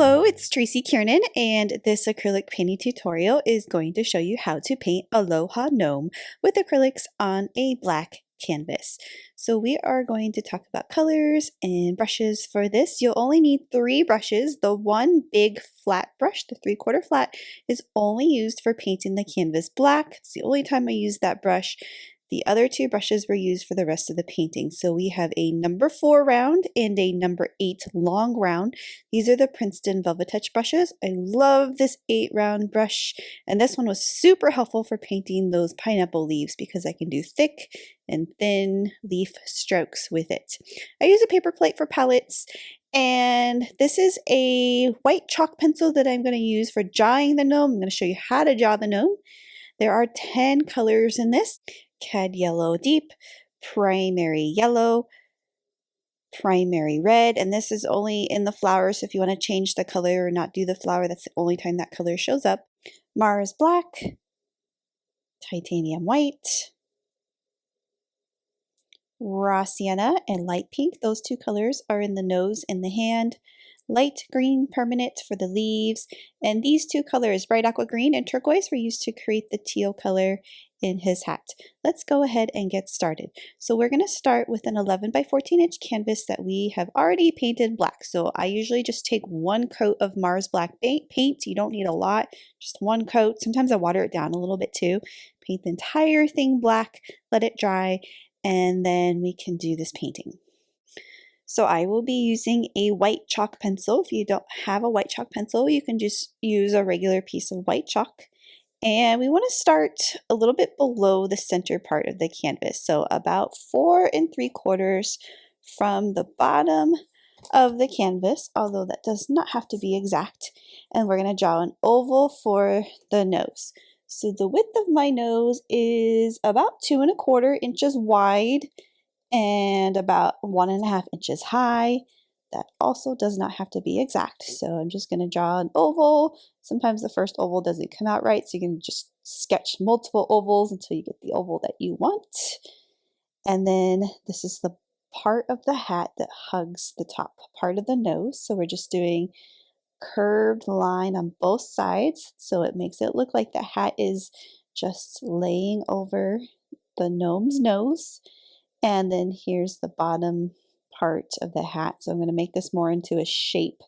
Hello, it's Tracy Kiernan, and this acrylic painting tutorial is going to show you how to paint Aloha Gnome with acrylics on a black canvas. So we are going to talk about colors and brushes for this. You'll only need 3 brushes. The one big flat brush, the 3/4 flat, is only used for painting the canvas black. It's the only time I use that brush. The other 2 brushes were used for the rest of the painting. So we have a number 4 round and a number 8 long round. These are the Princeton Velvet Touch brushes. I love this 8 round brush, and this one was super helpful for painting those pineapple leaves because I can do thick and thin leaf strokes with it. I use a paper plate for palettes, and this is a white chalk pencil that I'm going to use for drawing the gnome. I'm going to show you how to draw the gnome. There are 10 colors in this. Cad yellow deep, primary yellow, primary red, and this is only in the flowers. So if you want to change the color or not do the flower, that's the only time that color shows up. Mars black, titanium white, raw sienna, and light pink. Those 2 colors are in the nose and the hand. Light green permanent for the leaves, and these 2 colors, bright aqua green and turquoise, were used to create the teal color in his hat. Let's go ahead and get started. So we're going to start with an 11 by 14 inch canvas that we have already painted black. So I usually just take 1 coat of Mars black paint. You don't need a lot, just 1 coat. Sometimes I water it down a little bit too. Paint the entire thing black, let it dry, and then we can do this painting. So I will be using a white chalk pencil. If you don't have a white chalk pencil, you can just use a regular piece of white chalk. And we want to start a little bit below the center part of the canvas. So about 4 3/4 from the bottom of the canvas, although that does not have to be exact. And we're going to draw an oval for the nose. So the width of my nose is about 2 1/4 inches wide and about 1 1/2 inches high. That also does not have to be exact. So I'm just going to draw an oval. Sometimes the first oval doesn't come out right, so you can just sketch multiple ovals until you get the oval that you want. And then this is the part of the hat that hugs the top part of the nose. So we're just doing curved line on both sides. So it makes it look like the hat is just laying over the gnome's nose. And then here's the bottom part of the hat. So I'm going to make this more into a shape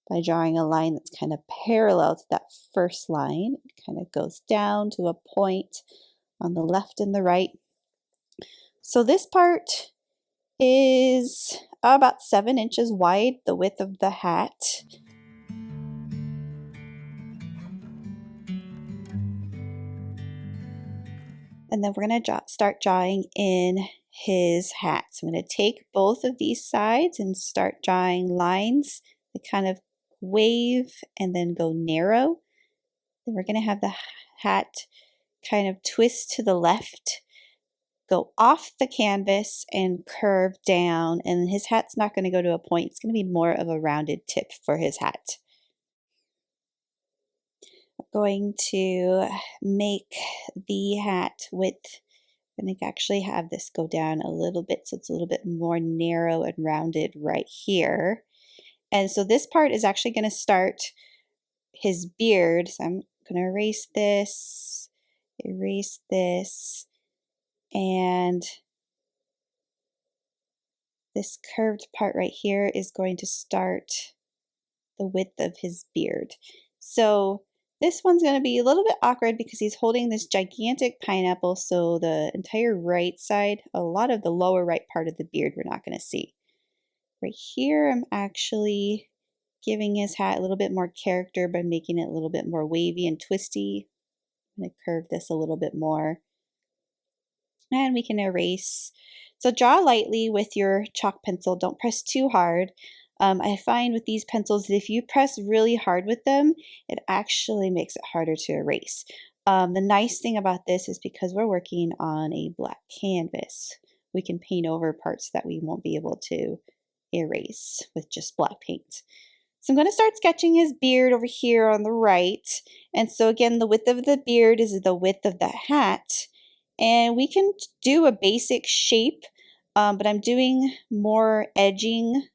by drawing a line that's kind of parallel to that first line. It kind of goes down to a point on the left and the right. So this part is about 7 inches wide, the width of the hat. And then we're going to start drawing in his hat. So I'm going to take both of these sides and start drawing lines that kind of wave and then go narrow. Then we're going to have the hat kind of twist to the left, go off the canvas and curve down. And his hat's not going to go to a point. It's going to be more of a rounded tip for his hat. Going to make the hat with, I'm going to actually have this go down a little bit so it's a little bit more narrow and rounded right here. And so this part is actually going to start his beard. So I'm going to erase this, and this curved part right here is going to start the width of his beard. So this one's going to be a little bit awkward because he's holding this gigantic pineapple, so the entire right side, a lot of the lower right part of the beard we're not going to see. Right here I'm actually giving his hat a little bit more character by making it a little bit more wavy and twisty. I'm going to curve this a little bit more. And we can erase. So draw lightly with your chalk pencil. Don't press too hard. I find with these pencils that if you press really hard with them, it actually makes it harder to erase. The nice thing about this is because we're working on a black canvas, we can paint over parts that we won't be able to erase with just black paint. So I'm going to start sketching his beard over here on the right. And so again, the width of the beard is the width of the hat. And we can do a basic shape, but I'm doing more edging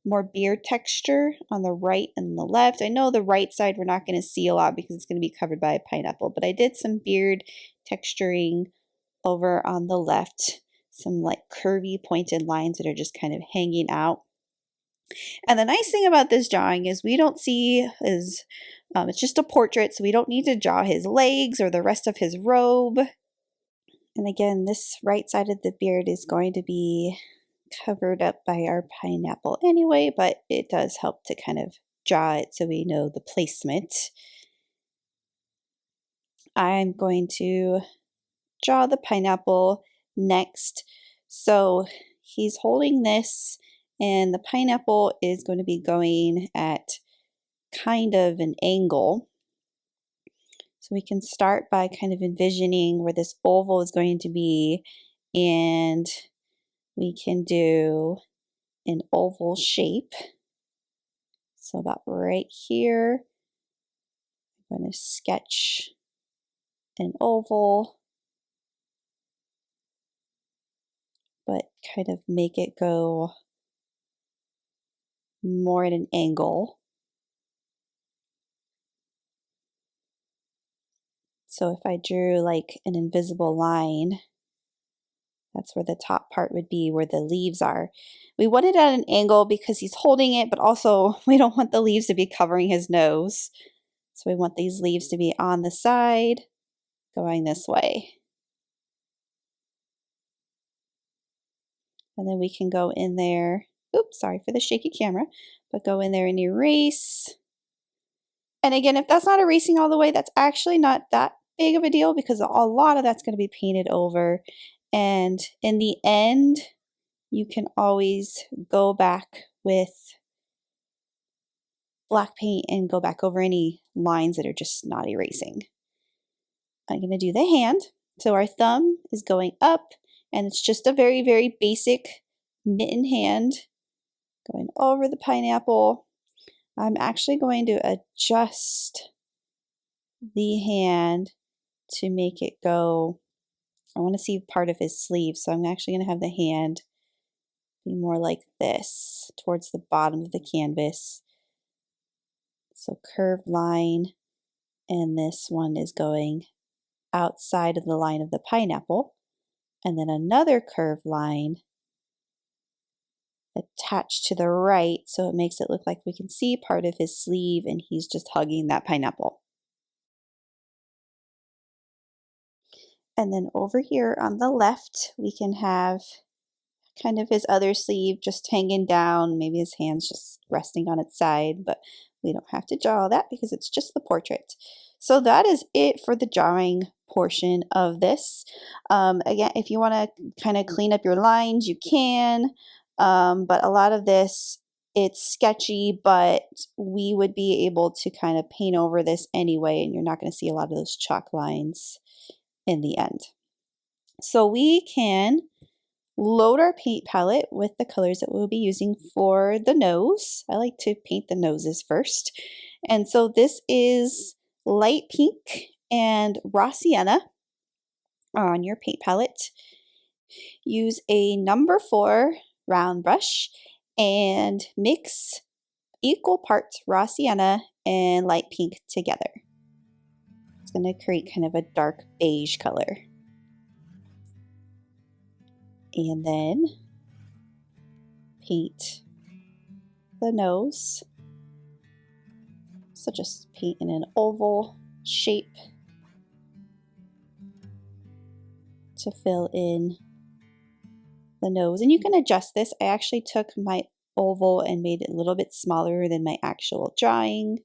more beard texture on the right and the left. I know the right side we're not going to see a lot because it's going to be covered by a pineapple, but I did some beard texturing over on the left, some like curvy pointed lines that are just kind of hanging out. And the nice thing about this drawing is we don't see his, it's just a portrait, so we don't need to draw his legs or the rest of his robe. And again, this right side of the beard is going to be covered up by our pineapple anyway, but it does help to kind of draw it so we know the placement. I'm going to draw the pineapple next. So he's holding this and the pineapple is going to be going at kind of an angle. So we can start by kind of envisioning where this oval is going to be, and we can do an oval shape. So about right here, I'm going to sketch an oval, but kind of make it go more at an angle. So if I drew like an invisible line, that's where the top part would be, where the leaves are. We want it at an angle because he's holding it, but also we don't want the leaves to be covering his nose. So we want these leaves to be on the side, going this way. And then we can go in there, oops, sorry for the shaky camera, but go in there and erase. And again, if that's not erasing all the way, that's actually not that big of a deal because a lot of that's going to be painted over. And in the end, you can always go back with black paint and go back over any lines that are just not erasing. I'm going to do the hand. So our thumb is going up and it's just a very, very basic mitten hand going over the pineapple. I'm actually going to adjust the hand to make it go. I want to see part of his sleeve, so I'm actually going to have the hand be more like this towards the bottom of the canvas. So curved line, and this one is going outside of the line of the pineapple, and then another curved line attached to the right, so it makes it look like we can see part of his sleeve and he's just hugging that pineapple. And then over here on the left, we can have kind of his other sleeve just hanging down, maybe his hands just resting on its side, but we don't have to draw that because it's just the portrait. So that is it for the drawing portion of this. Again, if you want to kind of clean up your lines, you can, but a lot of this, it's sketchy, but we would be able to kind of paint over this anyway, and you're not going to see a lot of those chalk lines in the end. So we can load our paint palette with the colors that we'll be using for the nose. I like to paint the noses first. And so this is light pink and raw sienna on your paint palette. Use a number 4 round brush and mix equal parts raw sienna and light pink together. It's going to create kind of a dark beige color. And then paint the nose. So just paint in an oval shape to fill in the nose. And you can adjust this. I actually took my oval and made it a little bit smaller than my actual drawing.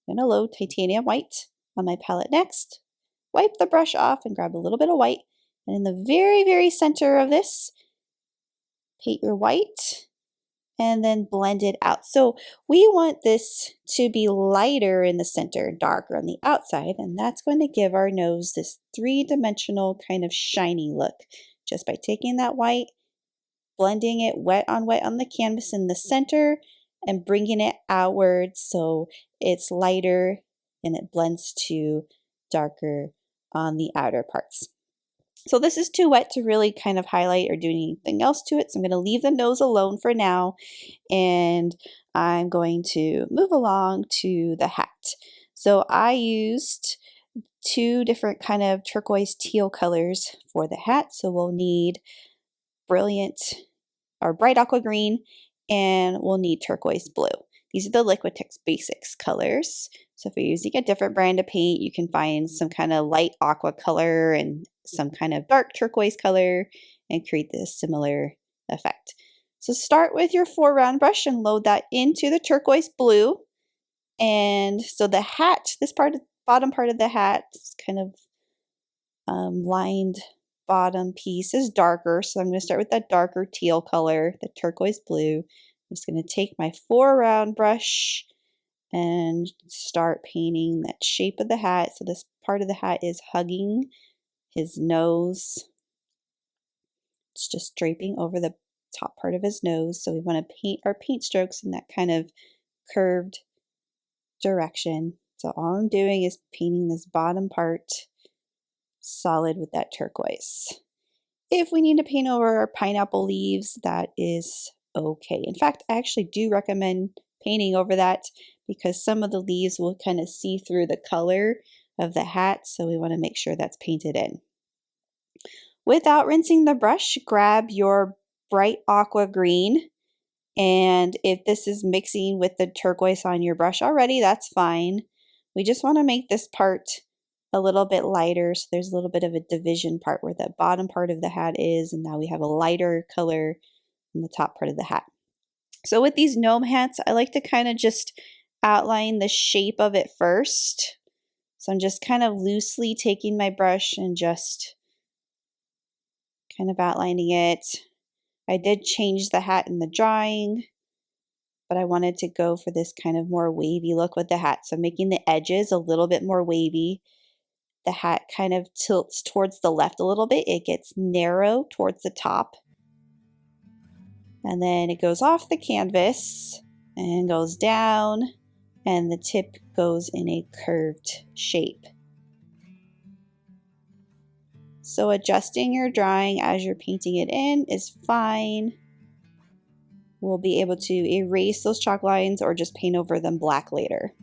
I'm going to load titanium white on my palette next. Wipe the brush off and grab a little bit of white. And in the very, very center of this, paint your white and then blend it out. So we want this to be lighter in the center, darker on the outside, and that's going to give our nose this 3-dimensional kind of shiny look just by taking that white, blending it wet on the canvas in the center and bringing it outwards so it's lighter and it blends to darker on the outer parts. So this is too wet to really kind of highlight or do anything else to it. So I'm going to leave the nose alone for now, and I'm going to move along to the hat. So I used two different kind of turquoise teal colors for the hat. So we'll need brilliant or bright aqua green, and we'll need turquoise blue. These are the Liquitex Basics colors. So if you're using a different brand of paint, you can find some kind of light aqua color and some kind of dark turquoise color and create this similar effect. So start with your 4-round brush and load that into the turquoise blue. And so the hat, this bottom part of the hat is kind of lined bottom piece is darker. So I'm going to start with that darker teal color, the turquoise blue. I'm just going to take my 4-round brush and start painting that shape of the hat. So this part of the hat is hugging his nose. It's just draping over the top part of his nose. So we want to paint our paint strokes in that kind of curved direction. So all I'm doing is painting this bottom part solid with that turquoise. If we need to paint over our pineapple leaves, that is okay. In fact, I actually do recommend painting over that because some of the leaves will kind of see through the color of the hat, so we want to make sure that's painted in. Without rinsing the brush, grab your bright aqua green, and if this is mixing with the turquoise on your brush already, that's fine. We just want to make this part a little bit lighter, so there's a little bit of a division part where the bottom part of the hat is, and now we have a lighter color in the top part of the hat. So with these gnome hats, I like to kind of just outline the shape of it first. So I'm just kind of loosely taking my brush and just kind of outlining it. I did change the hat in the drawing, but I wanted to go for this kind of more wavy look with the hat. So making the edges a little bit more wavy. The hat kind of tilts towards the left a little bit. It gets narrow towards the top. And then it goes off the canvas and goes down, and the tip goes in a curved shape. So adjusting your drawing as you're painting it in is fine. We'll be able to erase those chalk lines or just paint over them black later.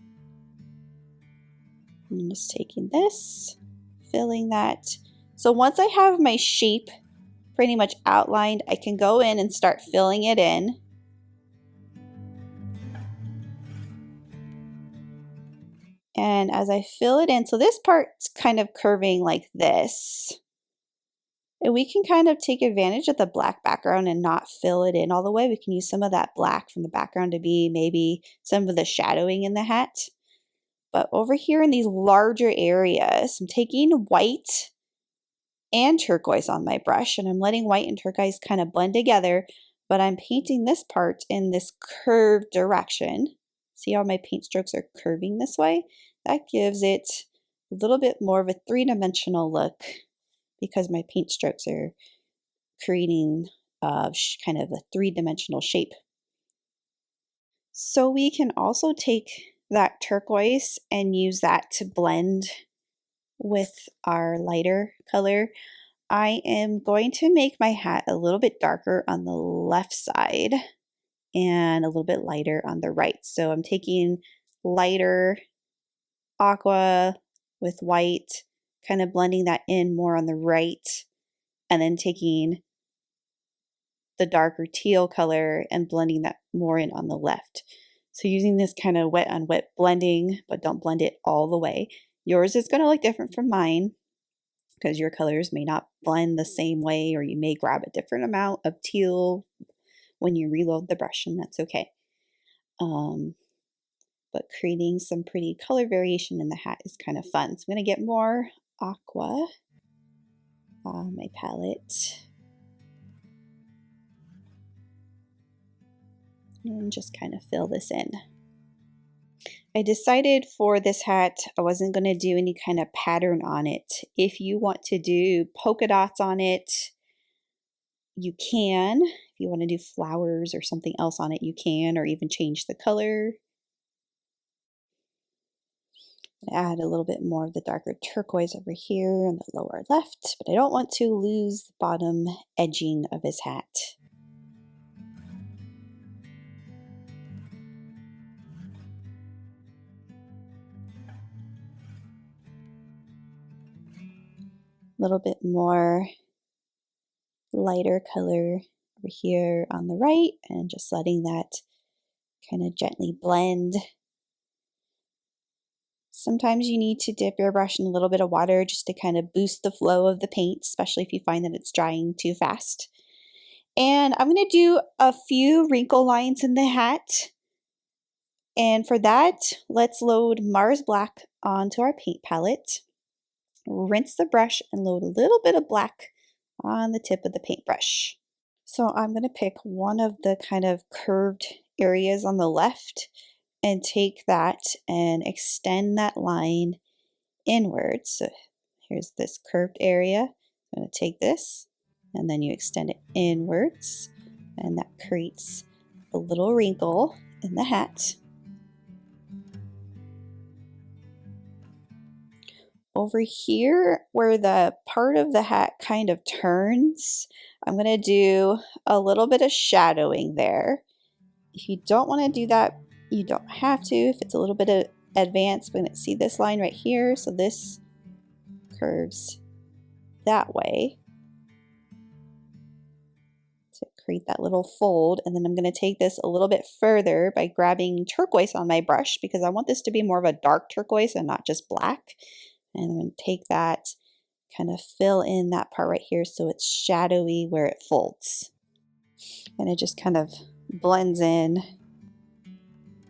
I'm just taking this, filling that. So once I have my shape pretty much outlined, I can go in and start filling it in. And as I fill it in, so this part's kind of curving like this. And we can kind of take advantage of the black background and not fill it in all the way. We can use some of that black from the background to be maybe some of the shadowing in the hat. But over here in these larger areas, I'm taking white and turquoise on my brush, and I'm letting white and turquoise kind of blend together, but I'm painting this part in this curved direction. See how my paint strokes are curving this way? That gives it a little bit more of a three-dimensional look because my paint strokes are creating kind of a three-dimensional shape. So we can also take that turquoise and use that to blend with our lighter color. I am going to make my hat a little bit darker on the left side and a little bit lighter on the right. So I'm taking lighter aqua with white, kind of blending that in more on the right, and then taking the darker teal color and blending that more in on the left. So using this kind of wet on wet blending, but don't blend it all the way. Yours is going to look different from mine because your colors may not blend the same way, or you may grab a different amount of teal when you reload the brush, and that's okay. But creating some pretty color variation in the hat is kind of fun. So I'm going to get more aqua on my palette and just kind of fill this in. I decided for this hat I wasn't going to do any kind of pattern on it. If you want to do polka dots on it, you can. If you want to do flowers or something else on it, you can, or even change the color. Add a little bit more of the darker turquoise over here in the lower left, but I don't want to lose the bottom edging of his hat. A little bit more lighter color over here on the right, and just letting that kind of gently blend. Sometimes you need to dip your brush in a little bit of water just to kind of boost the flow of the paint, especially if you find that it's drying too fast. And I'm going to do a few wrinkle lines in the hat. And for that, let's load Mars Black onto our paint palette. Rinse the brush and load a little bit of black on the tip of the paintbrush. So I'm going to pick one of the kind of curved areas on the left and take that and extend that line inwards. So here's this curved area. I'm going to take this and then you extend it inwards, and that creates a little wrinkle in the hat. Over here, where the part of the hat kind of turns, I'm going to do a little bit of shadowing there. If you don't want to do that, you don't have to. If it's a little bit advanced, we're going to see this line right here. So this curves that way to create that little fold. And then I'm going to take this a little bit further by grabbing turquoise on my brush, because I want this to be more of a dark turquoise and not just black. And I'm going to take that, kind of fill in that part right here so it's shadowy where it folds. And it just kind of blends in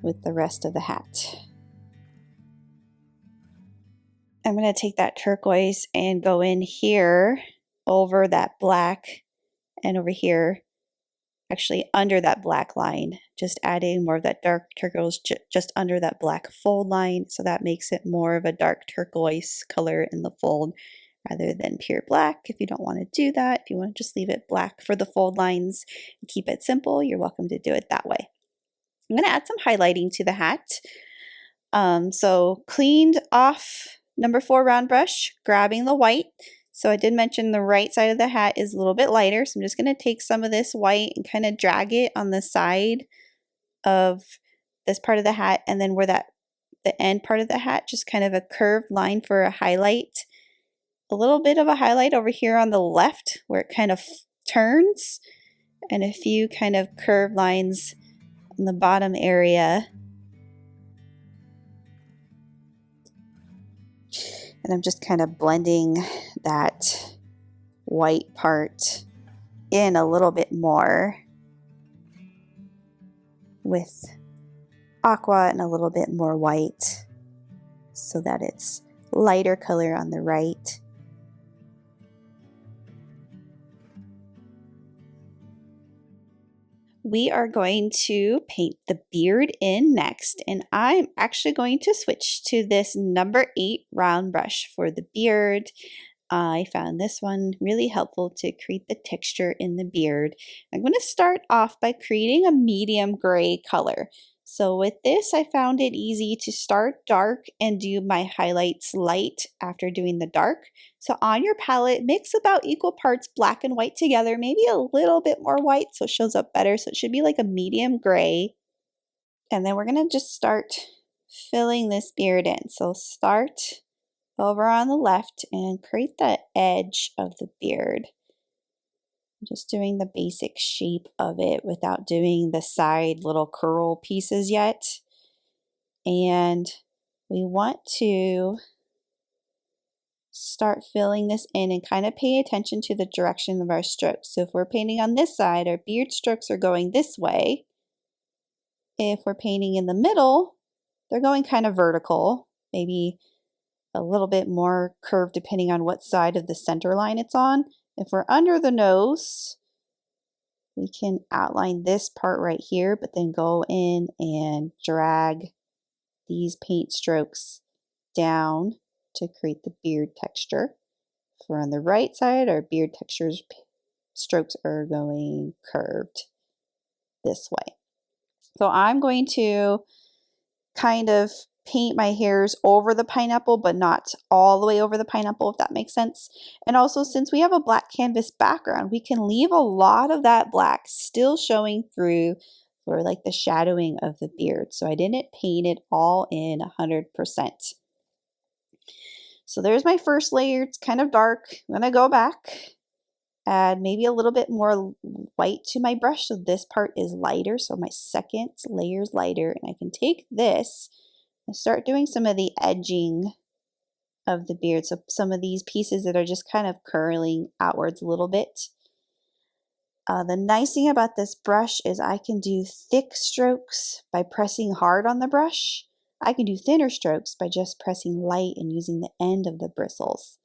with the rest of the hat. I'm going to take that turquoise and go in here over that black and over here, actually under that black line, just adding more of that dark turquoise just under that black fold line, so that makes it more of a dark turquoise color in the fold rather than pure black. If you don't want to do that, if you want to just leave it black for the fold lines and keep it simple, you're welcome to do it that way. I'm going to add some highlighting to the hat. So cleaned off number 4 round brush, grabbing the white. So I did mention the right side of the hat is a little bit lighter, so I'm just going to take some of this white and kind of drag it on the side of this part of the hat, and then where the end part of the hat, just kind of a curved line for a highlight. A little bit of a highlight over here on the left where it kind of turns, and a few kind of curved lines on the bottom area. And I'm just kind of blending that white part in a little bit more with aqua and a little bit more white so that it's lighter color on the right. We are going to paint the beard in next, and I'm actually going to switch to this number 8 round brush for the beard. I found this one really helpful to create the texture in the beard. I'm going to start off by creating a medium gray color. So with this, I found it easy to start dark and do my highlights light after doing the dark. So on your palette, mix about equal parts black and white together, maybe a little bit more white so it shows up better. So it should be like a medium gray. And then we're going to just start filling this beard in. So start over on the left and create the edge of the beard. Just doing the basic shape of it without doing the side little curl pieces yet. And we want to start filling this in and kind of pay attention to the direction of our strokes. So if we're painting on this side, our beard strokes are going this way. If we're painting in the middle, they're going kind of vertical, maybe a little bit more curved depending on what side of the center line it's on. If we're under the nose, we can outline this part right here, but then go in and drag these paint strokes down to create the beard texture. If we're on the right side, our beard textures strokes are going curved this way. So I'm going to kind of paint my hairs over the pineapple, but not all the way over the pineapple, if that makes sense. And also, since we have a black canvas background, we can leave a lot of that black still showing through for like the shadowing of the beard. So I didn't paint it all in 100%. So there's my first layer. It's kind of dark. I'm gonna go back, add maybe a little bit more white to my brush. So this part is lighter. So my second layer is lighter, and I can take this and start doing some of the edging of the beard. So some of these pieces that are just kind of curling outwards a little bit. The nice thing about this brush is I can do thick strokes by pressing hard on the brush. I can do thinner strokes by just pressing light and using the end of the bristles.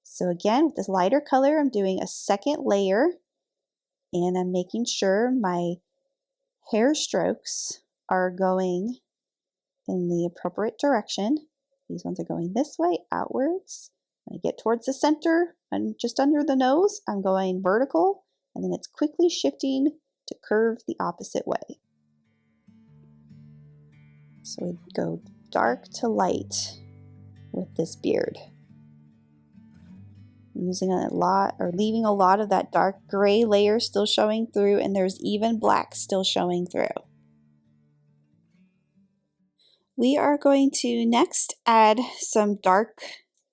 So again, with this lighter color, I'm doing a second layer, and I'm making sure my hair strokes are going in the appropriate direction. These ones are going this way, outwards. When I get towards the center and just under the nose, I'm going vertical, and then it's quickly shifting to curve the opposite way. So we go dark to light with this beard. I'm using a lot, or leaving a lot of that dark gray layer still showing through, and there's even black still showing through. We are going to next add some dark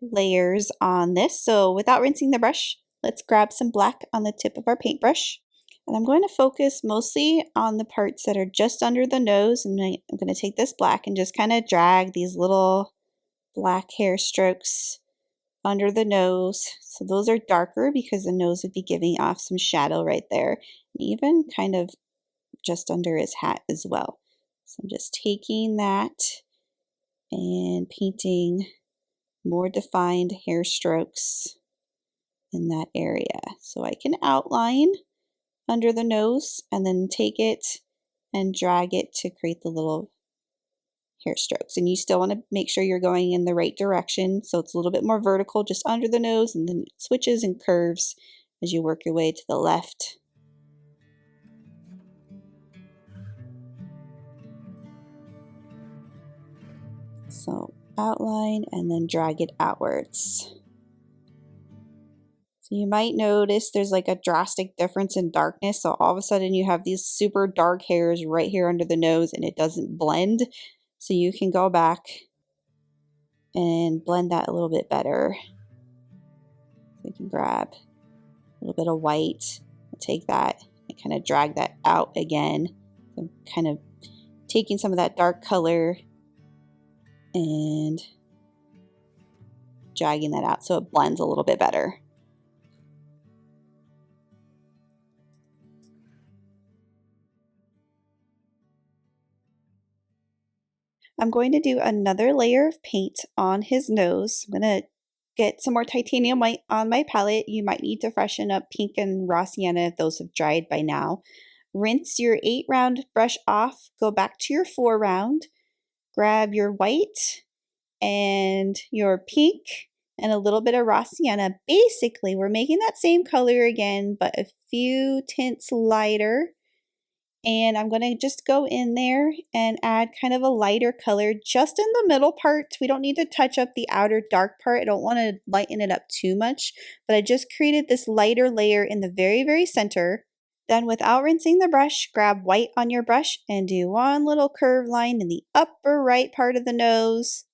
layers on this. So without rinsing the brush, let's grab some black on the tip of our paintbrush. And I'm going to focus mostly on the parts that are just under the nose. And I'm going to take this black and just kind of drag these little black hair strokes under the nose. So those are darker because the nose would be giving off some shadow right there. And even kind of just under his hat as well. So I'm just taking that and painting more defined hair strokes in that area. So I can outline under the nose and then take it and drag it to create the little hair strokes. And you still want to make sure you're going in the right direction. So it's a little bit more vertical just under the nose, and then it switches and curves as you work your way to the left. So outline and then drag it outwards. So you might notice there's like a drastic difference in darkness. So all of a sudden you have these super dark hairs right here under the nose, and it doesn't blend. So you can go back and blend that a little bit better. So you can grab a little bit of white, take that and kind of drag that out again. I'm kind of taking some of that dark color and dragging that out so it blends a little bit better. I'm going to do another layer of paint on his nose. I'm going to get some more titanium white on my palette. You might need to freshen up pink and raw sienna if those have dried by now. Rinse your 8 round brush off, go back to your 4 round, grab your white and your pink and a little bit of raw sienna. Basically, we're making that same color again, but a few tints lighter. And I'm going to just go in there and add kind of a lighter color just in the middle part. We don't need to touch up the outer dark part. I don't want to lighten it up too much, but I just created this lighter layer in the very, very center. Then without rinsing the brush, grab white on your brush and do one little curved line in the upper right part of the nose.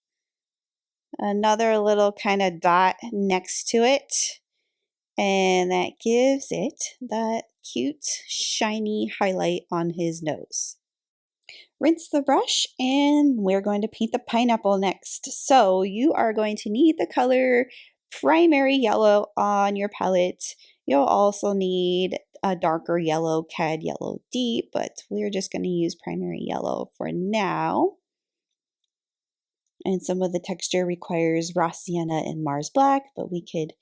Another little kind of dot next to it. And that gives it that cute, shiny highlight on his nose. Rinse the brush, and we're going to paint the pineapple next. So you are going to need the color primary yellow on your palette. You'll also need a darker yellow, cad yellow deep, but we're just going to use primary yellow for now. And some of the texture requires raw sienna and Mars black, but we could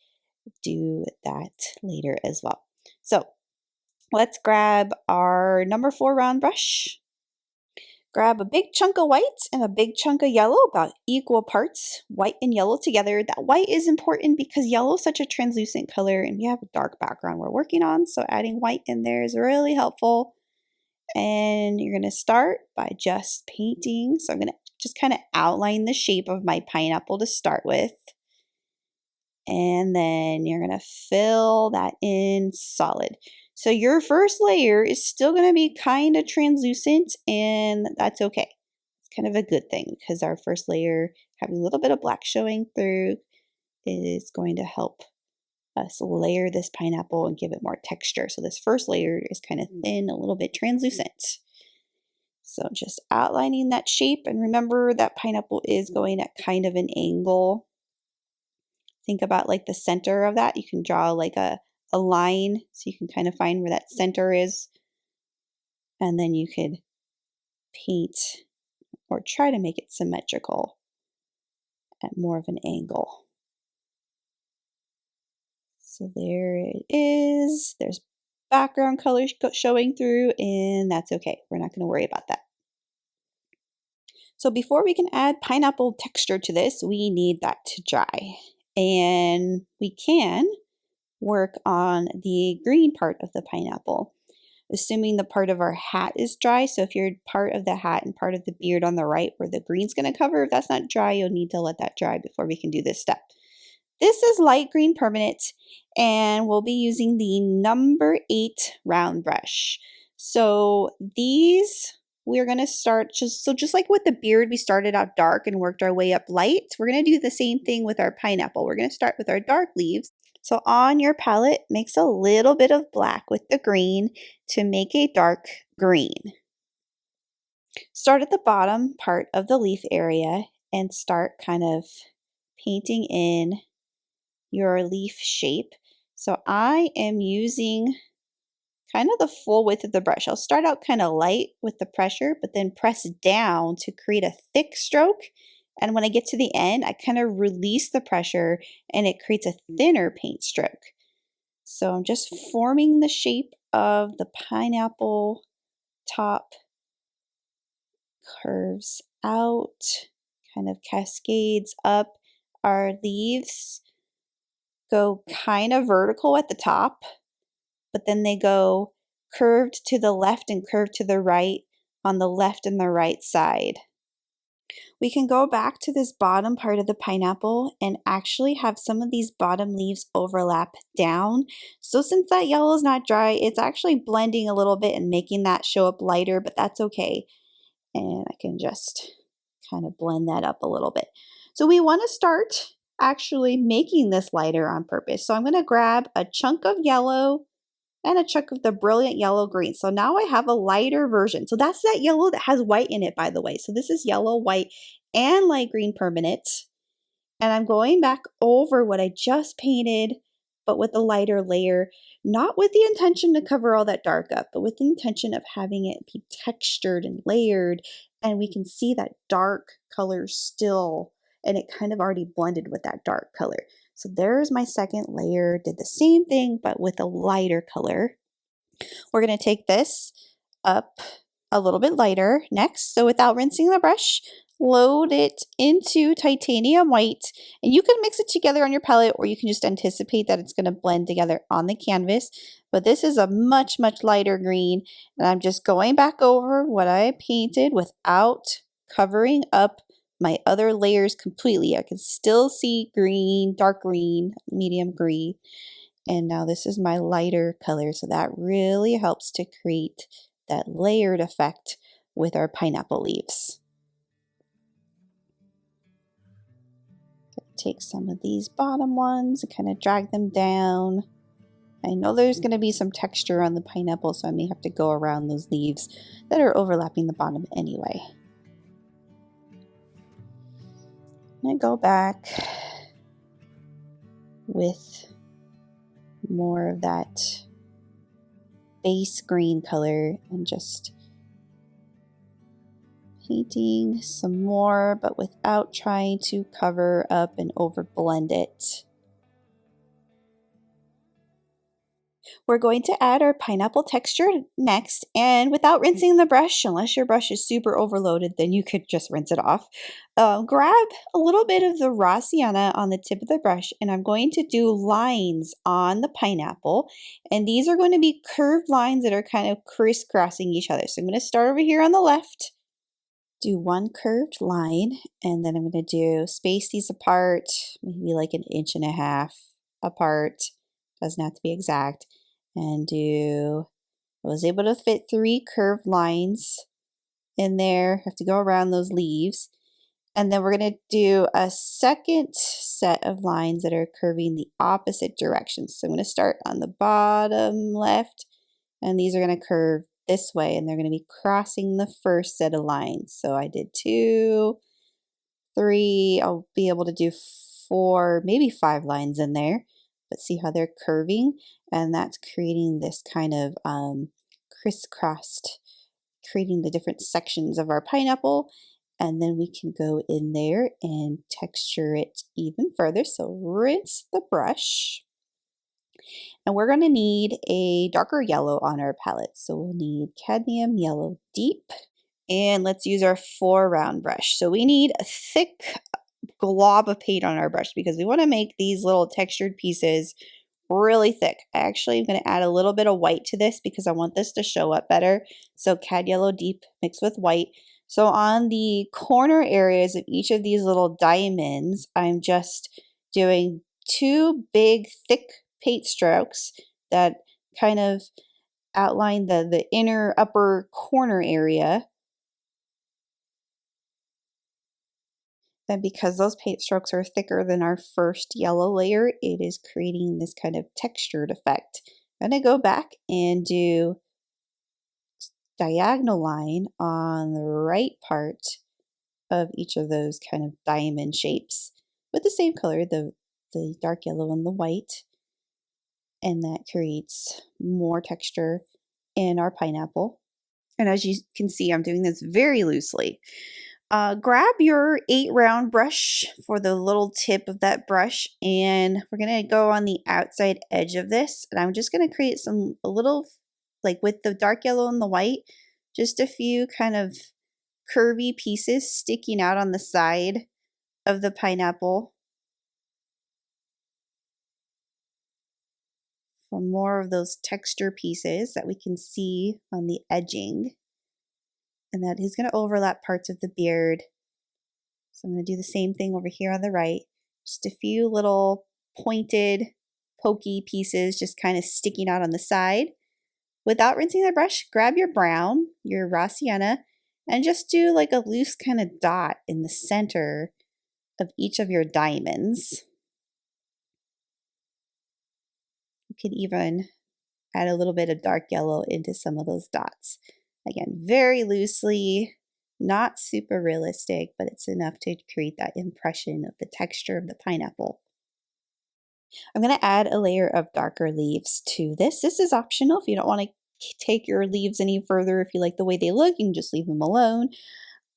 do that later as well. So let's grab our number 4 round brush. Grab a big chunk of white and a big chunk of yellow, about equal parts, white and yellow together. That white is important because yellow is such a translucent color and we have a dark background we're working on, so adding white in there is really helpful. And you're going to start by just painting. So I'm going to just kind of outline the shape of my pineapple to start with. And then you're going to fill that in solid. So your first layer is still going to be kind of translucent, and that's okay. It's kind of a good thing because our first layer, having a little bit of black showing through, is going to help us layer this pineapple and give it more texture. So this first layer is kind of thin, a little bit translucent. So just outlining that shape, and remember that pineapple is going at kind of an angle. Think about like the center of that. You can draw like a line so you can kind of find where that center is. And then you could paint or try to make it symmetrical at more of an angle. So there it is. There's background color showing through, and that's okay. We're not going to worry about that. So before we can add pineapple texture to this, we need that to dry. And we can work on the green part of the pineapple, assuming the part of our hat is dry. So if you're part of the hat and part of the beard on the right where the green's going to cover, if that's not dry, you'll need to let that dry before we can do this step. This is light green permanent, and we'll be using the number 8 round brush. So these, we're going to start, just like with the beard, we started out dark and worked our way up light. We're going to do the same thing with our pineapple. We're going to start with our dark leaves. So on your palette, mix a little bit of black with the green to make a dark green. Start at the bottom part of the leaf area and start kind of painting in your leaf shape. So I am using kind of the full width of the brush. I'll start out kind of light with the pressure, but then press down to create a thick stroke. And when I get to the end, I kind of release the pressure and it creates a thinner paint stroke. So I'm just forming the shape of the pineapple top, curves out, kind of cascades up. Our leaves go kind of vertical at the top, but then they go curved to the left and curved to the right on the left and the right side. We can go back to this bottom part of the pineapple and actually have some of these bottom leaves overlap down. So since that yellow is not dry, it's actually blending a little bit and making that show up lighter, but that's okay. And I can just kind of blend that up a little bit. So we want to start actually making this lighter on purpose. So I'm going to grab a chunk of yellow and a chunk of the brilliant yellow green. So now I have a lighter version. So that's that yellow that has white in it, by the way. So this is yellow, white, and light green permanent. And I'm going back over what I just painted, but with a lighter layer, not with the intention to cover all that dark up, but with the intention of having it be textured and layered. And we can see that dark color still, and it kind of already blended with that dark color. So there's my second layer, did the same thing, but with a lighter color. We're gonna take this up a little bit lighter next. So without rinsing the brush, load it into titanium white, and you can mix it together on your palette, or you can just anticipate that it's gonna blend together on the canvas. But this is a much, much lighter green, and I'm just going back over what I painted without covering up my other layers completely. I can still see green, dark green, medium green. And now this is my lighter color. So that really helps to create that layered effect with our pineapple leaves. Take some of these bottom ones and kind of drag them down. I know there's going to be some texture on the pineapple, so I may have to go around those leaves that are overlapping the bottom anyway. I'm going to go back with more of that base green color and just painting some more, but without trying to cover up and over blend it. We're going to add our pineapple texture next, and without rinsing the brush, unless your brush is super overloaded, then you could just rinse it off. Grab a little bit of the raw sienna on the tip of the brush, and I'm going to do lines on the pineapple, and these are going to be curved lines that are kind of crisscrossing each other. So I'm going to start over here on the left, do one curved line, and then I'm going to do space these apart, maybe like 1.5 inches apart. Doesn't have to be exact. And I was able to fit 3 curved lines in there. Have to go around those leaves. And then we're going to do a second set of lines that are curving the opposite direction. So I'm going to start on the bottom left, and these are going to curve this way, and they're going to be crossing the first set of lines. So I did 2, 3, I'll be able to do 4, maybe 5 lines in there, but see how they're curving, and that's creating this kind of crisscrossed, creating the different sections of our pineapple. And then we can go in there and texture it even further. So rinse the brush. And we're going to need a darker yellow on our palette. So we'll need Cadmium Yellow Deep. And let's use our 4-round brush. So we need a thick glob of paint on our brush because we want to make these little textured pieces really thick. I actually am going to add a little bit of white to this because I want this to show up better. So Cad Yellow Deep mixed with white. So on the corner areas of each of these little diamonds, I'm just doing 2 big thick paint strokes that kind of outline the inner upper corner area. And because those paint strokes are thicker than our first yellow layer, it is creating this kind of textured effect. I'm going to go back and do diagonal line on the right part of each of those kind of diamond shapes with the same color, the dark yellow and the white, and that creates more texture in our pineapple. And as you can see, I'm doing this very loosely. Grab your 8-round brush for the little tip of that brush, and we're going to go on the outside edge of this, and I'm just going to create a little, like with the dark yellow and the white, just a few kind of curvy pieces sticking out on the side of the pineapple for more of those texture pieces that we can see on the edging. And that is going to overlap parts of the beard. So I'm going to do the same thing over here on the right. Just a few little pointed, pokey pieces just kind of sticking out on the side. Without rinsing the brush, grab your brown, your raw sienna, and just do like a loose kind of dot in the center of each of your diamonds. You can even add a little bit of dark yellow into some of those dots. Again, very loosely, not super realistic, but it's enough to create that impression of the texture of the pineapple. I'm going to add a layer of darker leaves to this. This is optional. If you don't want to take your leaves any further, if you like the way they look, you can just leave them alone.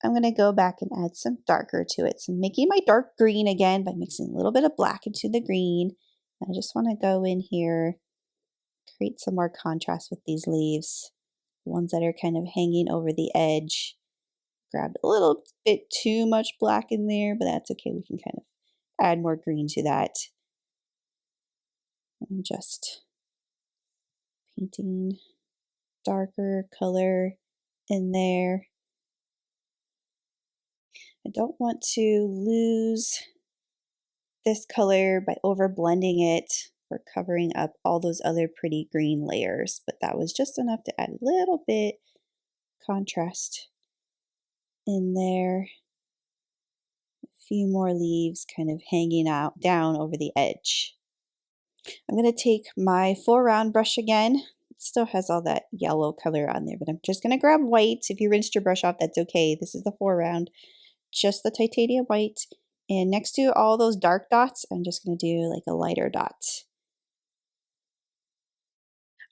I'm going to go back and add some darker to it. So I'm making my dark green again by mixing a little bit of black into the green. I just want to go in here, create some more contrast with these leaves. The ones that are kind of hanging over the edge. Grabbed a little bit too much black in there, but that's okay. We can kind of add more green to that. I'm just painting darker color in there. I don't want to lose this color by over blending it or covering up all those other pretty green layers, but that was just enough to add a little bit contrast in there. A few more leaves kind of hanging out down over the edge. I'm going to take my 4-round brush again. It still has all that yellow color on there, but I'm just going to grab white. If you rinsed your brush off, that's okay. This is the 4-round, just the titanium white. And next to all those dark dots, I'm just going to do like a lighter dot.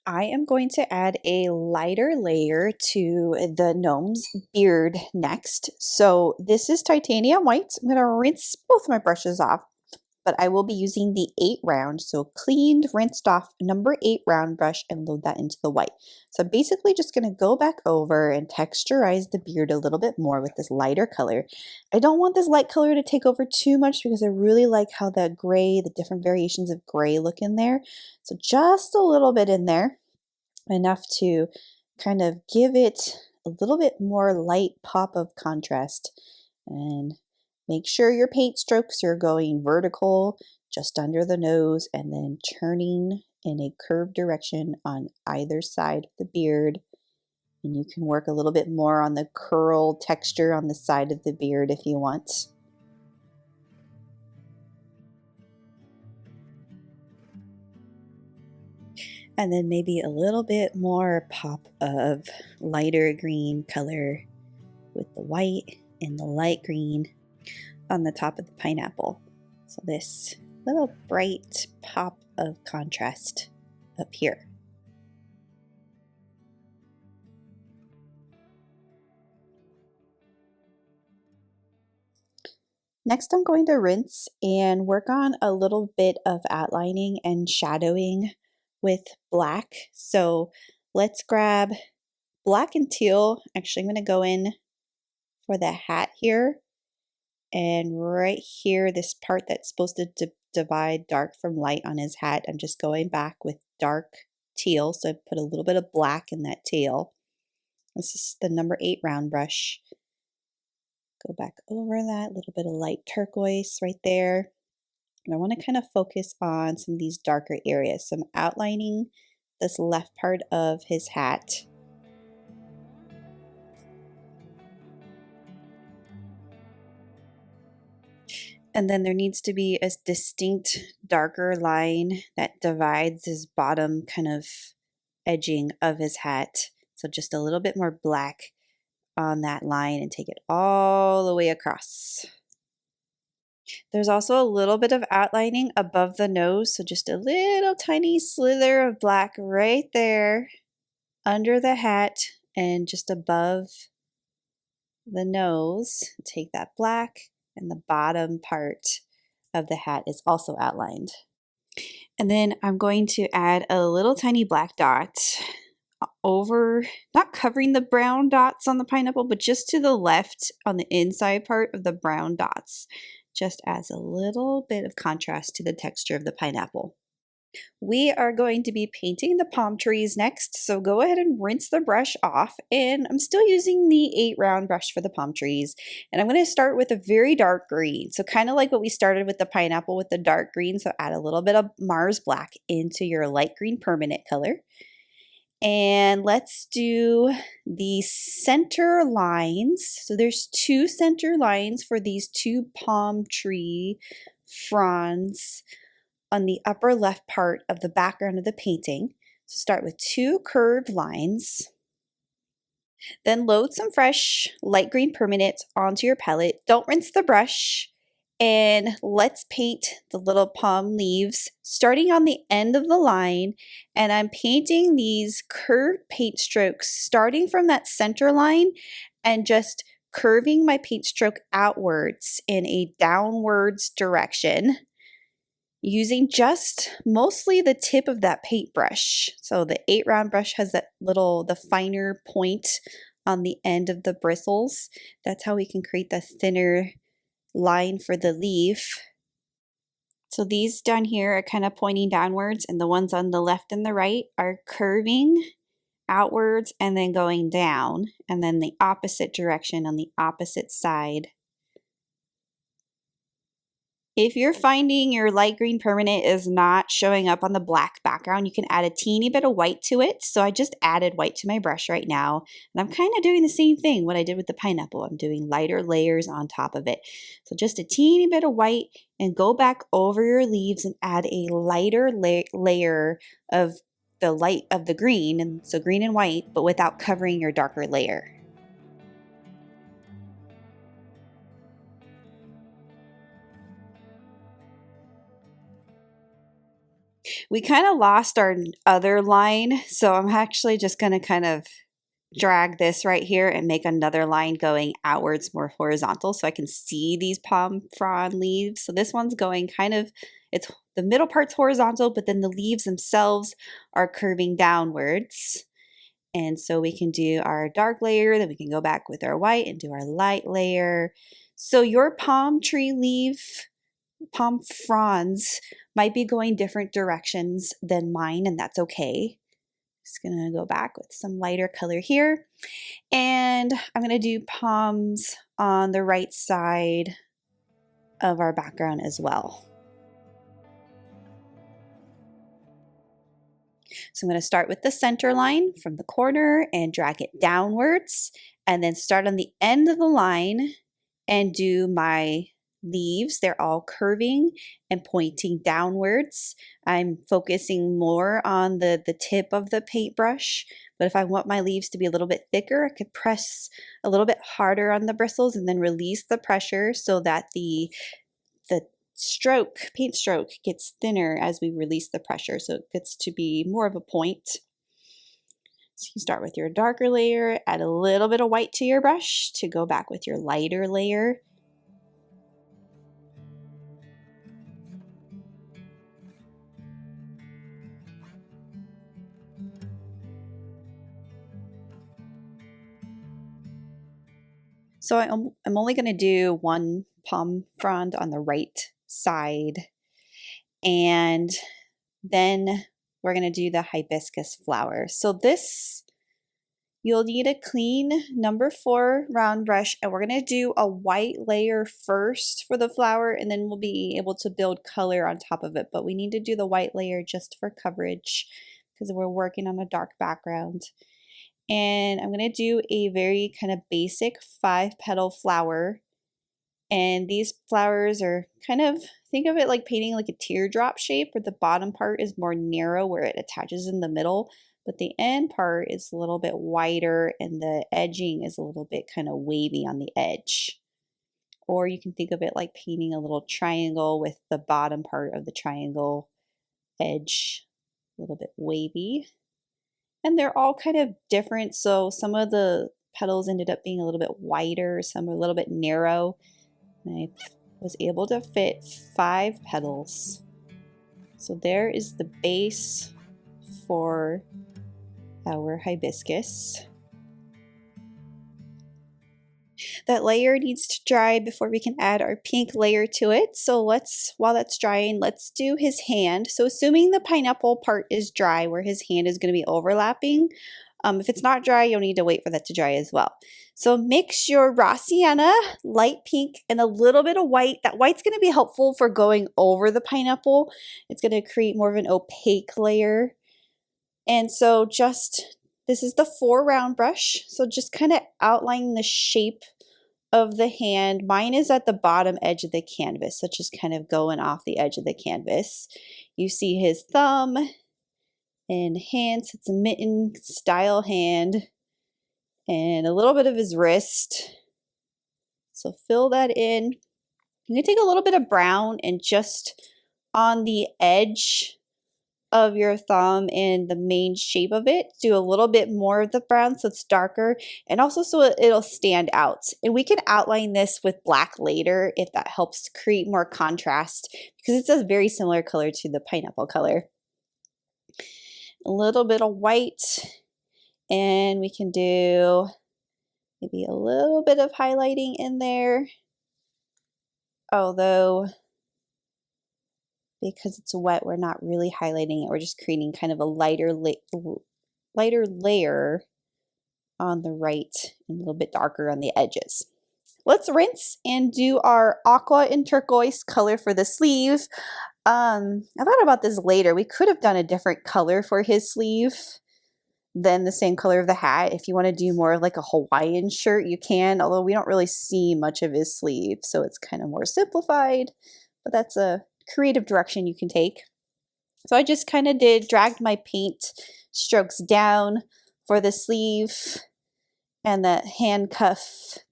I am going to add a lighter layer to the gnome's beard next. So this is titanium white. I'm going to rinse both my brushes off, but I will be using the 8-round, so cleaned, rinsed off number 8-round brush and load that into the white. So I'm basically just going to go back over and texturize the beard a little bit more with this lighter color. I don't want this light color to take over too much because I really like how the gray, the different variations of gray look in there. So just a little bit in there, enough to kind of give it a little bit more light pop of contrast. And make sure your paint strokes are going vertical just under the nose and then turning in a curved direction on either side of the beard. And you can work a little bit more on the curl texture on the side of the beard if you want. And then maybe a little bit more pop of lighter green color with the white and the light green on the top of the pineapple. So this little bright pop of contrast up here. Next, I'm going to rinse and work on a little bit of outlining and shadowing with black. So let's grab black and teal. Actually, I'm going to go in for the hat here. And right here, this part that's supposed to divide dark from light on his hat, I'm just going back with dark teal. So I put a little bit of black in that teal. This is the number 8 round brush. Go back over that, little bit of light turquoise right there. And I want to kind of focus on some of these darker areas. So I'm outlining this left part of his hat. And then there needs to be a distinct darker line that divides his bottom kind of edging of his hat. So just a little bit more black on that line and take it all the way across. There's also a little bit of outlining above the nose, so just a little tiny slither of black right there under the hat and just above the nose. Take that black, and the bottom part of the hat is also outlined. And then I'm going to add a little tiny black dot over, not covering the brown dots on the pineapple, but just to the left on the inside part of the brown dots. Just adds a little bit of contrast to the texture of the pineapple. We are going to be painting the palm trees next, so go ahead and rinse the brush off. And I'm still using the 8 round brush for the palm trees. And I'm going to start with a very dark green. So kind of like what we started with the pineapple with the dark green. So add a little bit of Mars black into your light green permanent color. And let's do the center lines. So there's 2 center lines for these 2 palm tree fronds on the upper left part of the background of the painting. So start with 2 curved lines. Then load some fresh light green permanent onto your palette. Don't rinse the brush. And let's paint the little palm leaves starting on the end of the line. And I'm painting these curved paint strokes starting from that center line and just curving my paint stroke outwards in a downwards direction using just mostly the tip of that paintbrush. So the 8 round brush has that the finer point on the end of the bristles. That's how we can create the thinner line for the leaf. So these down here are kind of pointing downwards, and the ones on the left and the right are curving outwards and then going down, and then the opposite direction on the opposite side. If you're finding your light green permanent is not showing up on the black background, you can add a teeny bit of white to it. So I just added white to my brush right now. And I'm kind of doing the same thing what I did with the pineapple. I'm doing lighter layers on top of it. So just a teeny bit of white, and go back over your leaves and add a lighter layer of the light of the green. And so green and white, but without covering your darker layer. We kind of lost our other line, so I'm actually just going to kind of drag this right here and make another line going outwards, more horizontal, so I can see these palm frond leaves. So this one's going kind of, it's the middle part's horizontal, but then the leaves themselves are curving downwards. And so we can do our dark layer, then we can go back with our white and do our light layer. So your palm tree leaf, palm fronds might be going different directions than mine, and that's okay. Just gonna go back with some lighter color here. And I'm gonna do palms on the right side of our background as well. So I'm going to start with the center line from the corner and drag it downwards, and then start on the end of the line and do my leaves. They're all curving and pointing downwards. I'm focusing more on the tip of the paintbrush, but if I want my leaves to be a little bit thicker, I could press a little bit harder on the bristles and then release the pressure so that the paint stroke gets thinner as we release the pressure, so it gets to be more of a point. So you start with your darker layer, add a little bit of white to your brush to go back with your lighter layer. So I'm only going to do one palm frond on the right side, and then we're going to do the hibiscus flower. So this, you'll need a clean number 4 round brush, and we're going to do a white layer first for the flower, and then we'll be able to build color on top of it. But we need to do the white layer just for coverage because we're working on a dark background. And I'm going to do a very kind of basic 5-petal flower. And these flowers are kind of, think of it like painting like a teardrop shape, where the bottom part is more narrow where it attaches in the middle, but the end part is a little bit wider and the edging is a little bit kind of wavy on the edge. Or you can think of it like painting a little triangle with the bottom part of the triangle edge a little bit wavy. And they're all kind of different, so some of the petals ended up being a little bit wider, some are a little bit narrow. And I was able to fit 5 petals. So there is the base for our hibiscus. That layer needs to dry before we can add our pink layer to it. So while that's drying, let's do his hand. So assuming the pineapple part is dry, where his hand is going to be overlapping. If it's not dry, you'll need to wait for that to dry as well. So mix your raw sienna, light pink, and a little bit of white. That white's going to be helpful for going over the pineapple. It's going to create more of an opaque layer. And so this is the 4 round brush. So just kind of outlining the shape of the hand. Mine is at the bottom edge of the canvas, so just kind of going off the edge of the canvas. You see his thumb and hands. It's a mitten style hand, and a little bit of his wrist. So fill that in. You can take a little bit of brown and just on the edge of your thumb and the main shape of it, do a little bit more of the brown so it's darker, and also so it'll stand out. And we can outline this with black later if that helps create more contrast, because it's a very similar color to the pineapple color. A little bit of white, and we can do maybe a little bit of highlighting in there, although because it's wet, we're not really highlighting it. We're just creating kind of a lighter layer on the right and a little bit darker on the edges. Let's rinse and do our aqua and turquoise color for the sleeve. I thought about this later. We could have done a different color for his sleeve than the same color of the hat. If you want to do more of like a Hawaiian shirt, you can, although we don't really see much of his sleeve, so it's kind of more simplified, but that's a creative direction you can take. So I just kind of dragged my paint strokes down for the sleeve and the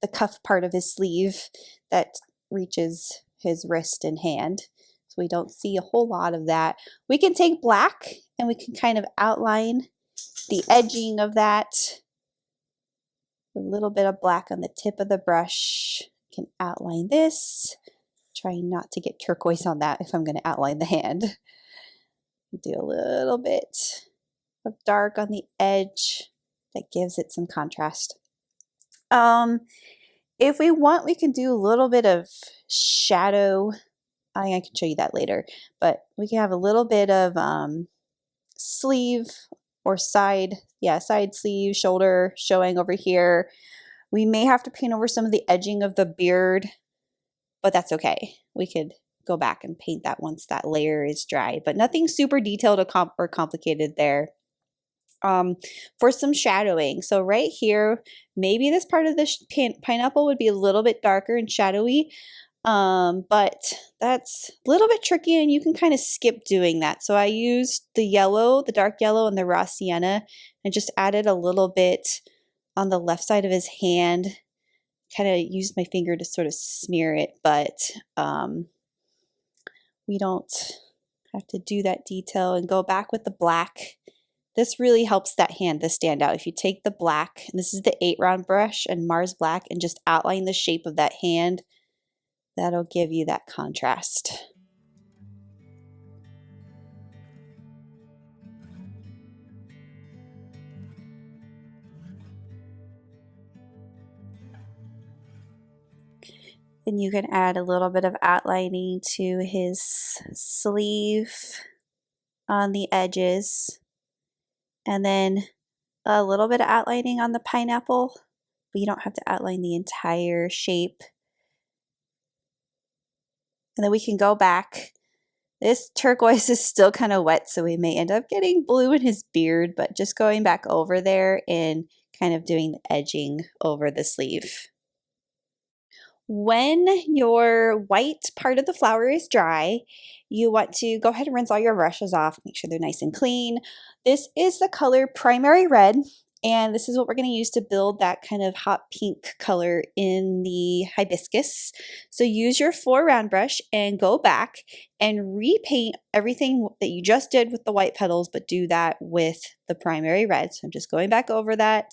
the cuff part of his sleeve that reaches his wrist and hand. So we don't see a whole lot of that. We can take black and we can kind of outline the edging of that. A little bit of black on the tip of the brush. Can outline this. Trying not to get turquoise on that if I'm going to outline the hand. Do a little bit of dark on the edge that gives it some contrast. If we want, we can do a little bit of shadow. I can show you that later, but we can have a little bit of sleeve or side sleeve, shoulder showing over here. We may have to paint over some of the edging of the beard, but that's okay. We could go back and paint that once that layer is dry, but nothing super detailed or complicated there. For some shadowing, so right here, maybe this part of the pineapple would be a little bit darker and shadowy, but that's a little bit tricky and you can kind of skip doing that. So I used the yellow, the dark yellow and the raw sienna and just added a little bit on the left side of his hand. Kind of used my finger to sort of smear it, but we don't have to do that detail, and go back with the black. This really helps that hand to stand out. If you take the black, and this is the 8 round brush and Mars black, and just outline the shape of that hand, that'll give you that contrast. And you can add a little bit of outlining to his sleeve on the edges, and then a little bit of outlining on the pineapple, but you don't have to outline the entire shape. And then we can go back. This turquoise is still kind of wet, so we may end up getting blue in his beard, but just going back over there and kind of doing the edging over the sleeve. When your white part of the flower is dry, you want to go ahead and rinse all your brushes off, make sure they're nice and clean. This is the color Primary Red, and this is what we're going to use to build that kind of hot pink color in the hibiscus. So use your 4 round brush and go back and repaint everything that you just did with the white petals, but do that with the Primary Red. So I'm just going back over that.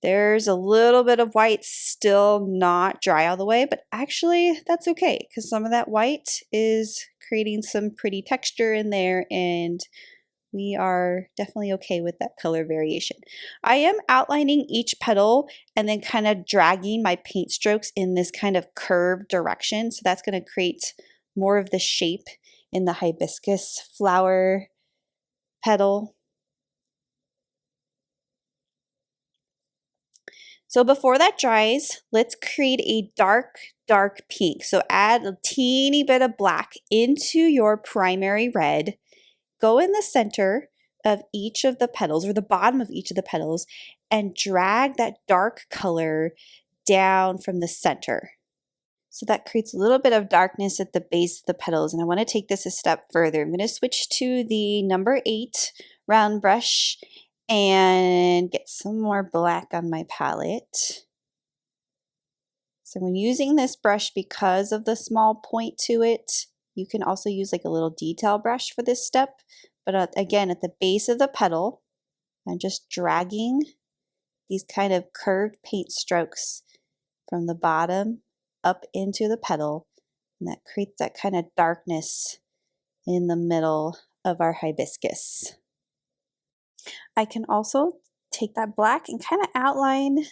There's a little bit of white still not dry all the way, but actually that's okay because some of that white is creating some pretty texture in there, and we are definitely okay with that color variation. I am outlining each petal and then kind of dragging my paint strokes in this kind of curved direction. So that's going to create more of the shape in the hibiscus flower petal. So before that dries, let's create a dark pink. So add a teeny bit of black into your primary red. Go in the center of each of the petals, or the bottom of each of the petals, and drag that dark color down from the center. So that creates a little bit of darkness at the base of the petals. And I want to take this a step further. I'm going to switch to the number 8 round brush and get some more black on my palette. So when using this brush, because of the small point to it, you can also use like a little detail brush for this step. But again, at the base of the petal, I'm just dragging these kind of curved paint strokes from the bottom up into the petal, and that creates that kind of darkness in the middle of our hibiscus. I can also take that black and kind of outline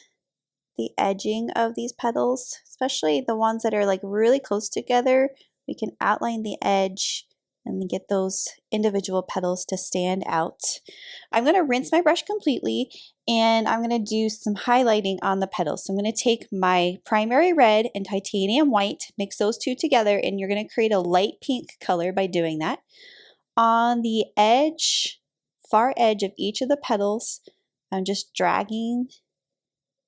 the edging of these petals, especially the ones that are like really close together. We can outline the edge and get those individual petals to stand out. I'm going to rinse my brush completely, and I'm going to do some highlighting on the petals. So I'm going to take my primary red and titanium white, mix those two together, and you're going to create a light pink color by doing that. On the edge, far edge of each of the petals, I'm just dragging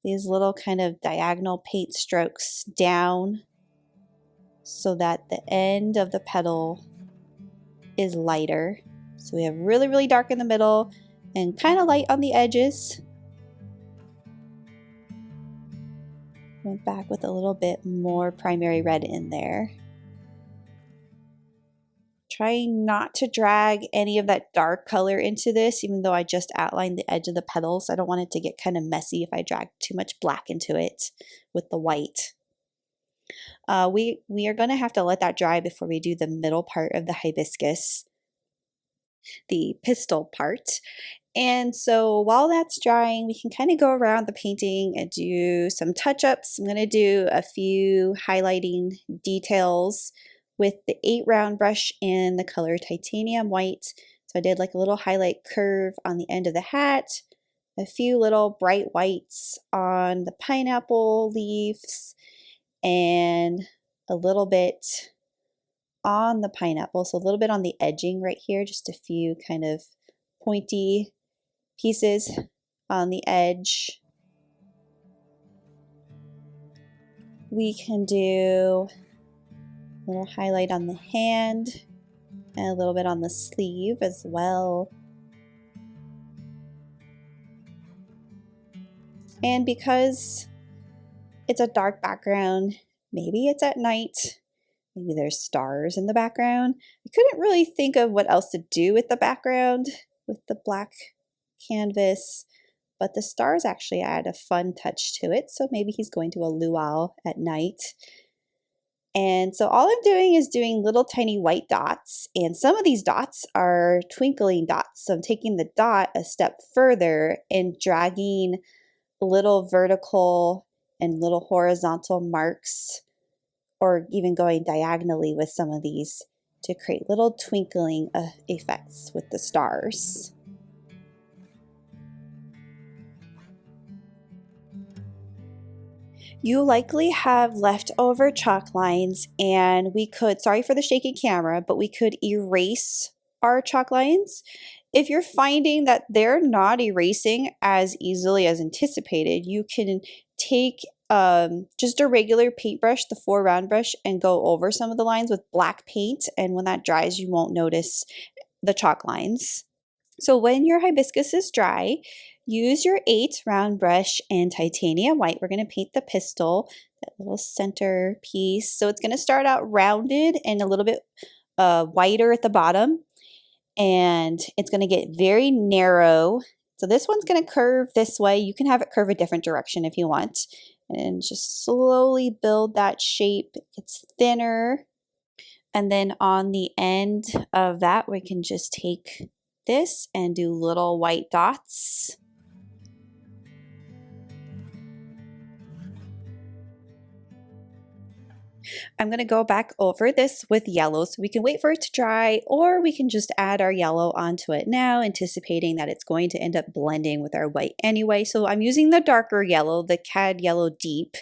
these little kind of diagonal paint strokes down so that the end of the petal is lighter. So we have really, really dark in the middle and kind of light on the edges. Went back with a little bit more primary red in there. Trying not to drag any of that dark color into this, even though I just outlined the edge of the petals. I don't want it to get kind of messy if I drag too much black into it with the white. We are going to have to let that dry before we do the middle part of the hibiscus, the pistil part. And so while that's drying, we can kind of go around the painting and do some touch-ups. I'm going to do a few highlighting details with the 8 round brush in the color titanium white. So So I did like a little highlight curve on the end of the hat, a few little bright whites on the pineapple leaves, and a little bit on the pineapple. So a little bit on the edging right here, just a few kind of pointy pieces on the edge. We can do a little highlight on the hand and a little bit on the sleeve as well. And because it's a dark background, maybe it's at night, maybe there's stars in the background. I couldn't really think of what else to do with the background with the black canvas, but the stars actually add a fun touch to it. So maybe he's going to a luau at night. And so all I'm doing is doing little tiny white dots, and some of these dots are twinkling dots. So I'm taking the dot a step further and dragging little vertical and little horizontal marks, or even going diagonally with some of these to create little twinkling effects with the stars. You likely have leftover chalk lines, and we could, sorry for the shaky camera, but we could erase our chalk lines. If you're finding that they're not erasing as easily as anticipated, you can take just a regular paintbrush, the 4 round brush, and go over some of the lines with black paint, and when that dries, you won't notice the chalk lines. So when your hibiscus is dry, use your 8 round brush and titanium white. We're going to paint the pistil, that little center piece. So it's going to start out rounded and a little bit wider at the bottom, and it's going to get very narrow. So this one's going to curve this way. You can have it curve a different direction if you want, and just slowly build that shape. It's thinner, and then on the end of that, we can just take this and do little white dots. I'm going to go back over this with yellow so we can wait for it to dry, or we can just add our yellow onto it now, anticipating that it's going to end up blending with our white anyway. So I'm using the darker yellow, the Cad Yellow Deep,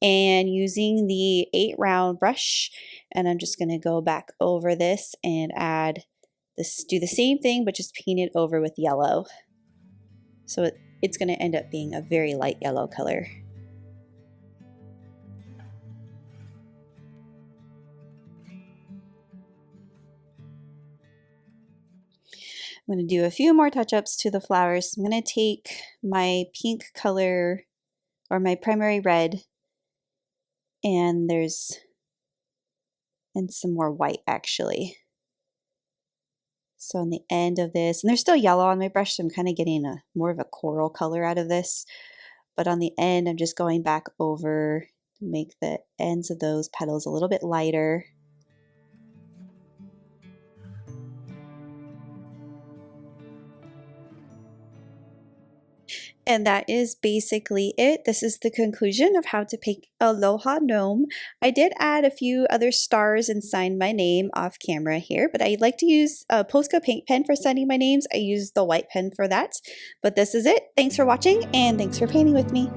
and using the 8 round brush, and I'm just going to go back over this and add this, do the same thing, but just paint it over with yellow. So it's going to end up being a very light yellow color. I'm going to do a few more touch-ups to the flowers. I'm going to take my pink color, or my primary red, and some more white actually. So on the end of this, and there's still yellow on my brush, so I'm kind of getting more of a coral color out of this. But on the end, I'm just going back over to make the ends of those petals a little bit lighter. And that is basically it. This is the conclusion of how to paint Aloha Gnome. I did add a few other stars and sign my name off camera here, but I like to use a Posca paint pen for signing my names. I use the white pen for that. But this is it. Thanks for watching, and thanks for painting with me.